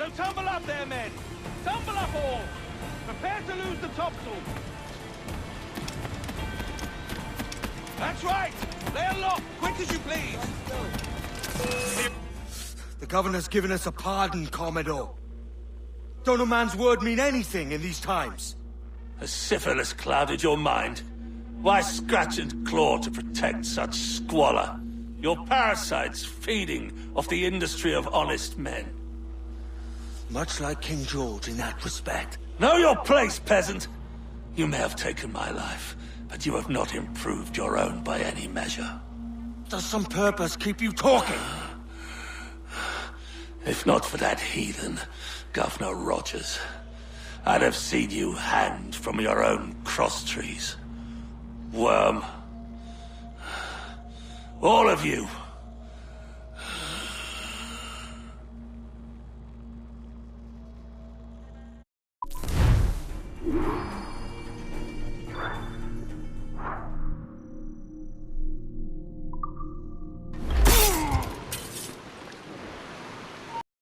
So tumble up there, men! Tumble up all! Prepare to lose the topsail! That's right! Lay aloft, quick as you please! The governor's given us a pardon, Commodore. Don't a man's word mean anything in these times? Has syphilis clouded your mind? Why scratch and claw to protect such squalor? Your parasites feeding off the industry of honest men. Much like King George in that respect. Know your place, peasant! You may have taken my life, but you have not improved your own by any measure. Does some purpose keep you talking? If not for that heathen, Governor Rogers, I'd have seen you hanged from your own cross trees. Worm. All of you